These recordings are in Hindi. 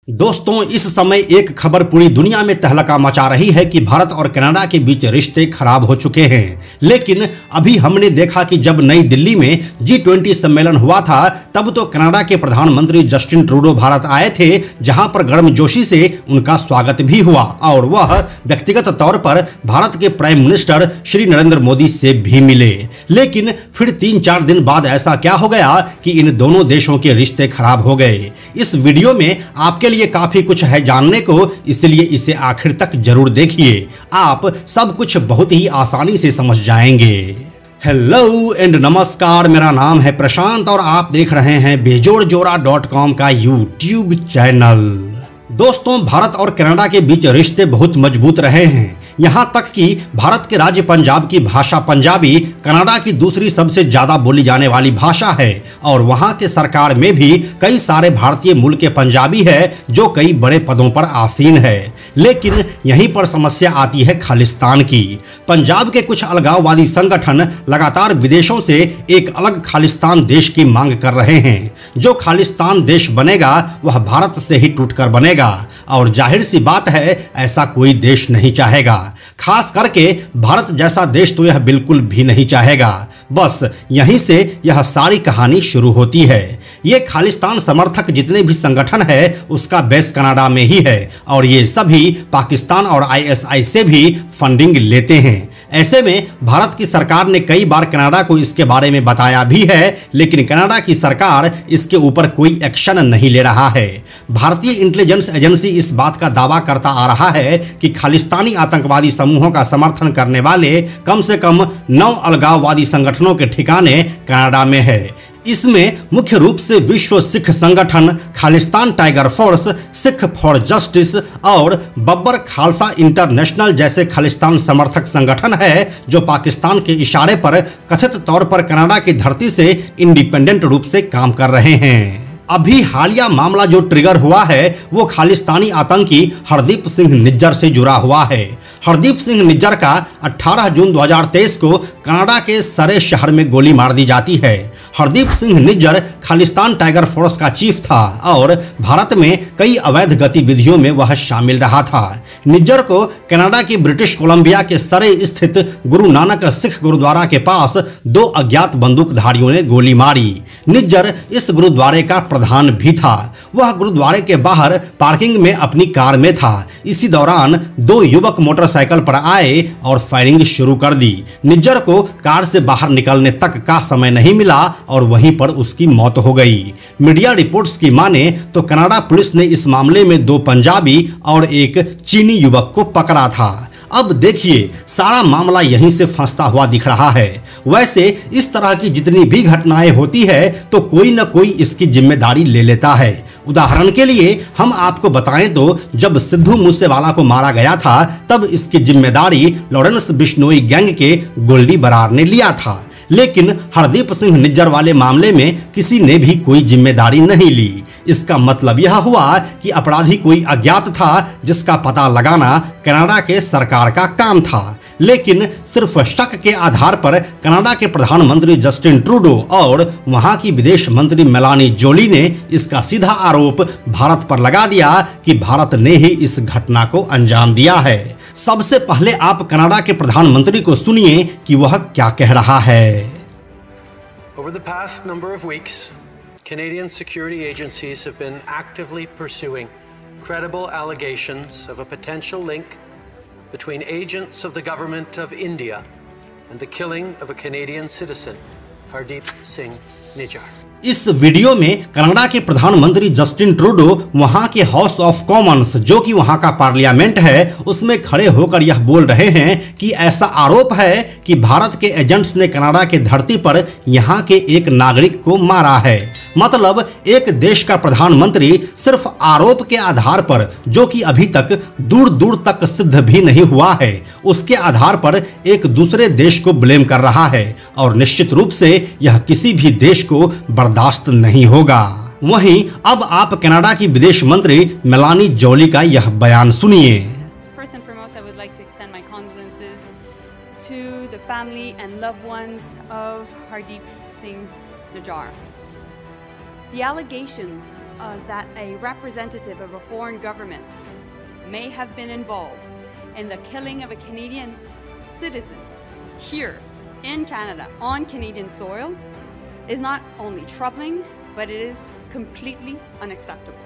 दोस्तों, इस समय एक खबर पूरी दुनिया में तहलका मचा रही है कि भारत और कनाडा के बीच रिश्ते खराब हो चुके हैं। लेकिन अभी हमने देखा कि जब नई दिल्ली में G20 सम्मेलन हुआ था, तब तो कनाडा के प्रधानमंत्री जस्टिन ट्रूडो भारत आए थे, जहां पर गर्मजोशी से उनका स्वागत भी हुआ और वह व्यक्तिगत तौर पर भारत के प्राइम मिनिस्टर श्री नरेंद्र मोदी से भी मिले। लेकिन फिर 3-4 दिन बाद ऐसा क्या हो गया कि इन दोनों देशों के रिश्ते खराब हो गए। इस वीडियो में आपके लिए काफी कुछ है जानने को, इसलिए इसे आखिर तक जरूर देखिए। आप सब कुछ बहुत ही आसानी से समझ जाएंगे। हेलो एंड नमस्कार, मेरा नाम है प्रशांत और आप देख रहे हैं बेजोड़जोड़ा.com का यूट्यूब चैनल। दोस्तों, भारत और कनाडा के बीच रिश्ते बहुत मजबूत रहे हैं, यहां तक कि भारत के राज्य पंजाब की भाषा पंजाबी कनाडा की दूसरी सबसे ज्यादा बोली जाने वाली भाषा है और वहां के सरकार में भी कई सारे भारतीय मूल के पंजाबी है जो कई बड़े पदों पर आसीन है। लेकिन यहीं पर समस्या आती है खालिस्तान की। पंजाब के कुछ अलगाववादी संगठन लगातार विदेशों से एक अलग खालिस्तान देश की मांग कर रहे हैं। जो खालिस्तान देश बनेगा वह भारत से ही टूटकर बनेगा और जाहिर सी बात है, ऐसा कोई देश नहीं चाहेगा। खास करके भारत जैसा देश तो यह बिल्कुल भी नहीं चाहेगा। बस यहीं से यह सारी कहानी शुरू होती है। ये खालिस्तान समर्थक जितने भी संगठन है उसका बेस कनाडा में ही है और ये सभी पाकिस्तान और ISI से भी फंडिंग लेते हैं। ऐसे में भारत की सरकार ने कई बार कनाडा को इसके बारे में बताया भी है, लेकिन कनाडा की सरकार इसके ऊपर कोई एक्शन नहीं ले रहा है। भारतीय इंटेलिजेंस एजेंसी इस बात का दावा करता आ रहा है कि खालिस्तानी आतंकवादी समूहों का समर्थन करने वाले कम से कम 9 अलगाववादी संगठनों के ठिकाने कनाडा में है। इसमें मुख्य रूप से विश्व सिख संगठन, Khalistan tiger force, Sikh for justice और बब्बर खालसा इंटरनेशनल जैसे खालिस्तान समर्थक संगठन है, जो पाकिस्तान के इशारे पर कथित तौर पर कनाडा की धरती से इंडिपेंडेंट रूप से काम कर रहे हैं। अभी हालिया मामला जो ट्रिगर हुआ है वो खालिस्तानी आतंकी हरदीप सिंह निज्जर से जुड़ा हुआ है। हरदीप सिंह निज्जर का 18 जून 2023 को कनाडा के सरे शहर में गोली मार दी जाती है। हरदीप सिंह निज्जर खालिस्तान टाइगर फोर्स का चीफ था और भारत में कई अवैध गतिविधियों में वह शामिल रहा था। निज्जर को कनाडा की ब्रिटिश कोलंबिया के सरे स्थित गुरु नानक सिख गुरुद्वारा के पास 2 अज्ञात बंदूकधारियों ने गोली मारी। निज्जर इस गुरुद्वारे का प्रधान भी था। वह गुरुद्वारे के बाहर पार्किंग में अपनी कार में था। इसी दौरान 2 युवक मोटरसाइकिल पर आए और फायरिंग शुरू कर दी। निज्जर को कार से बाहर निकलने तक का समय नहीं मिला और वहीं पर उसकी मौत हो गई। मीडिया रिपोर्ट्स की माने तो कनाडा पुलिस ने इस मामले में 2 पंजाबी और एक चीनी युवक को पकड़ा था। अब देखिए, सारा मामला यहीं से फंसता हुआ दिख रहा है। वैसे इस तरह की जितनी भी घटनाएं होती है तो कोई न कोई इसकी जिम्मेदारी ले लेता है। उदाहरण के लिए हम आपको बताएं तो जब सिद्धू मूसेवाला को मारा गया था तब इसकी जिम्मेदारी लॉरेंस बिश्नोई गैंग के गोल्डी बरार ने लिया था। लेकिन हरदीप सिंह निज्जर वाले मामले में किसी ने भी कोई जिम्मेदारी नहीं ली। इसका मतलब यह हुआ कि अपराधी कोई अज्ञात था जिसका पता लगाना कनाडा के सरकार का काम था। लेकिन सिर्फ शक के आधार पर कनाडा के प्रधानमंत्री जस्टिन ट्रूडो और वहां की विदेश मंत्री मेलानी जोली ने इसका सीधा आरोप भारत पर लगा दिया कि भारत ने ही इस घटना को अंजाम दिया है। सबसे पहले आप कनाडा के प्रधानमंत्री को सुनिए कि वह क्या कह रहा है। Over the past number of weeks, Canadian security agencies have been actively pursuing credible allegations of a potential link between agents of the government of India and the killing of a Canadian citizen, Hardeep Singh Nijjar. इस वीडियो में कनाडा के प्रधानमंत्री जस्टिन ट्रूडो वहां के हाउस ऑफ कॉमन्स, जो कि वहां का पार्लियामेंट है, उसमें खड़े होकर यह बोल रहे हैं कि ऐसा आरोप है कि भारत के एजेंट्स ने कनाडा के धरती पर यहां के एक नागरिक को मारा है। मतलब एक देश का प्रधानमंत्री सिर्फ आरोप के आधार पर, जो कि अभी तक दूर दूर तक सिद्ध भी नहीं हुआ है, उसके आधार पर एक दूसरे देश को ब्लेम कर रहा है और निश्चित रूप से यह किसी भी देश को बर्दाश्त नहीं होगा। वहीं अब आप कनाडा की विदेश मंत्री मेलानी जोली का यह बयान सुनिए। First and foremost, I would like to extend my condolences to the family and loved ones of Hardeep Singh Nijjar. The allegations that a representative of a foreign government may have been involved in the killing of a Canadian citizen here in Canada on Canadian soil is not only troubling, but it is completely unacceptable.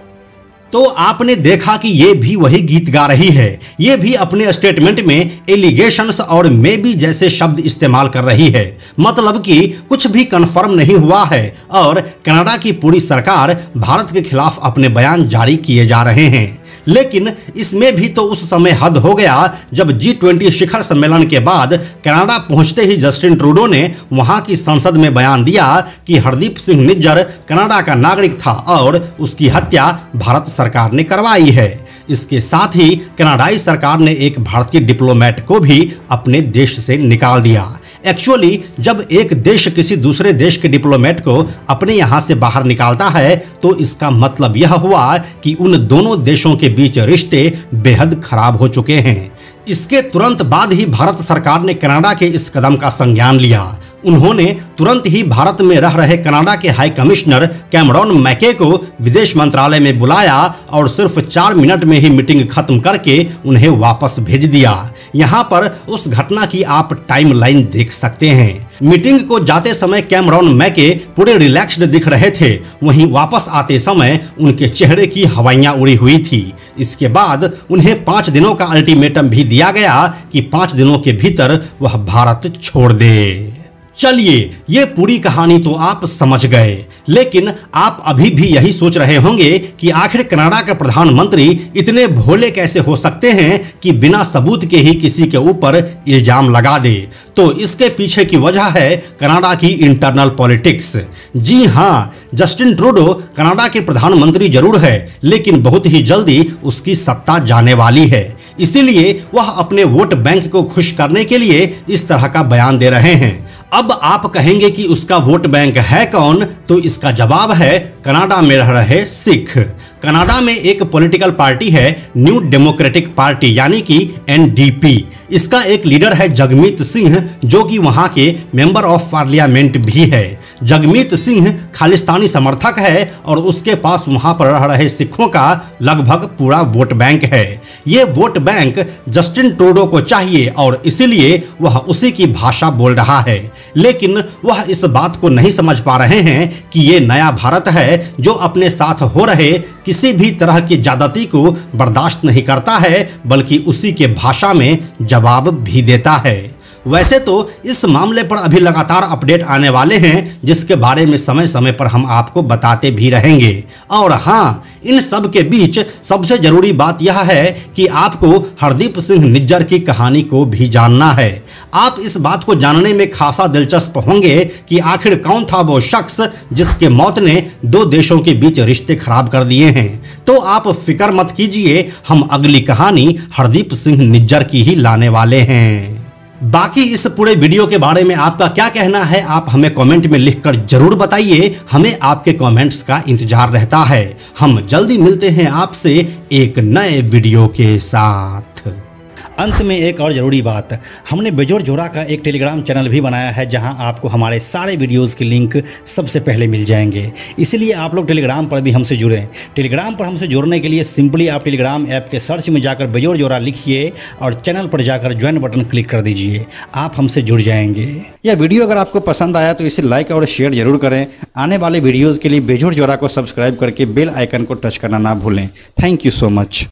तो आपने देखा कि ये भी वही गीत गा रही है। ये भी अपने स्टेटमेंट में एलिगेशंस और मे बी जैसे शब्द इस्तेमाल कर रही है, मतलब कि कुछ भी कंफर्म नहीं हुआ है और कनाडा की पूरी सरकार भारत के खिलाफ अपने बयान जारी किए जा रहे हैं। लेकिन इसमें भी तो उस समय हद हो गया जब G20 शिखर सम्मेलन के बाद कनाडा पहुंचते ही जस्टिन ट्रूडो ने वहां की संसद में बयान दिया कि हरदीप सिंह निज्जर कनाडा का नागरिक था और उसकी हत्या भारत सरकार ने करवाई है। इसके साथ ही कनाडाई सरकार ने एक भारतीय डिप्लोमेट को भी अपने देश से निकाल दिया। एक्चुअली जब एक देश किसी दूसरे देश के डिप्लोमेट को अपने यहाँ से बाहर निकालता है तो इसका मतलब यह हुआ कि उन दोनों देशों के बीच रिश्ते बेहद खराब हो चुके हैं। इसके तुरंत बाद ही भारत सरकार ने कनाडा के इस कदम का संज्ञान लिया। उन्होंने तुरंत ही भारत में रह रहे कनाडा के हाई कमिश्नर कैमरॉन मैके को विदेश मंत्रालय में बुलाया और सिर्फ 4 मिनट में ही मीटिंग खत्म करके उन्हें वापस भेज दिया। यहाँ पर उस घटना की आप टाइमलाइन देख सकते हैं। मीटिंग को जाते समय कैमरॉन मैके पूरे रिलैक्स्ड दिख रहे थे, वहीं वापस आते समय उनके चेहरे की हवाइयां उड़ी हुई थी। इसके बाद उन्हें 5 दिनों का अल्टीमेटम भी दिया गया कि 5 दिनों के भीतर वह भारत छोड़ दे। चलिए, ये पूरी कहानी तो आप समझ गए, लेकिन आप अभी भी यही सोच रहे होंगे कि आखिर कनाडा के प्रधानमंत्री इतने भोले कैसे हो सकते हैं कि बिना सबूत के ही किसी के ऊपर इल्जाम लगा दे। तो इसके पीछे की वजह है कनाडा की इंटरनल पॉलिटिक्स। जी हाँ, जस्टिन ट्रूडो कनाडा के प्रधानमंत्री जरूर है, लेकिन बहुत ही जल्दी उसकी सत्ता जाने वाली है। इसीलिए वह अपने वोट बैंक को खुश करने के लिए इस तरह का बयान दे रहे हैं। अब आप कहेंगे कि उसका वोट बैंक है कौन, तो इसका जवाब है कनाडा में रह रहे सिख। कनाडा में एक पॉलिटिकल पार्टी है न्यू डेमोक्रेटिक पार्टी यानी कि NDP। इसका एक लीडर है जगमीत सिंह, जो कि वहां के मेंबर ऑफ पार्लियामेंट भी है। जगमीत सिंह खालिस्तानी समर्थक है और उसके पास वहां पर रह रहे सिखों का लगभग पूरा वोट बैंक है। ये वोट बैंक जस्टिन ट्रूडो को चाहिए और इसीलिए वह उसी की भाषा बोल रहा है। लेकिन वह इस बात को नहीं समझ पा रहे हैं कि ये नया भारत है जो अपने साथ हो रहे किसी भी तरह की ज्यादती को बर्दाश्त नहीं करता है, बल्कि उसी के भाषा में जवाब भी देता है। वैसे तो इस मामले पर अभी लगातार अपडेट आने वाले हैं, जिसके बारे में समय समय पर हम आपको बताते भी रहेंगे। और हाँ, इन सब के बीच सबसे जरूरी बात यह है कि आपको हरदीप सिंह निज्जर की कहानी को भी जानना है। आप इस बात को जानने में खासा दिलचस्प होंगे कि आखिर कौन था वो शख्स जिसके मौत ने 2 देशों के बीच रिश्ते खराब कर दिए हैं। तो आप फिक्र मत कीजिए, हम अगली कहानी हरदीप सिंह निज्जर की ही लाने वाले हैं। बाकी इस पूरे वीडियो के बारे में आपका क्या कहना है, आप हमें कमेंट में लिखकर जरूर बताइए। हमें आपके कमेंट्स का इंतजार रहता है। हम जल्दी मिलते हैं आपसे एक नए वीडियो के साथ। अंत में एक और ज़रूरी बात, हमने बेजोड़ जोड़ा का एक टेलीग्राम चैनल भी बनाया है, जहां आपको हमारे सारे वीडियोस के लिंक सबसे पहले मिल जाएंगे। इसलिए आप लोग टेलीग्राम पर भी हमसे जुड़ें। टेलीग्राम पर हमसे जुड़ने के लिए सिंपली आप टेलीग्राम ऐप के सर्च में जाकर बेजोड़ जोड़ा लिखिए और चैनल पर जाकर ज्वाइन बटन क्लिक कर दीजिए। आप हमसे जुड़ जाएंगे। यह वीडियो अगर आपको पसंद आया तो इसे लाइक और शेयर जरूर करें। आने वाले वीडियोज़ के लिए बेजोड़ जोड़ा को सब्सक्राइब करके बेल आइकन को टच करना ना भूलें। Thank you so much.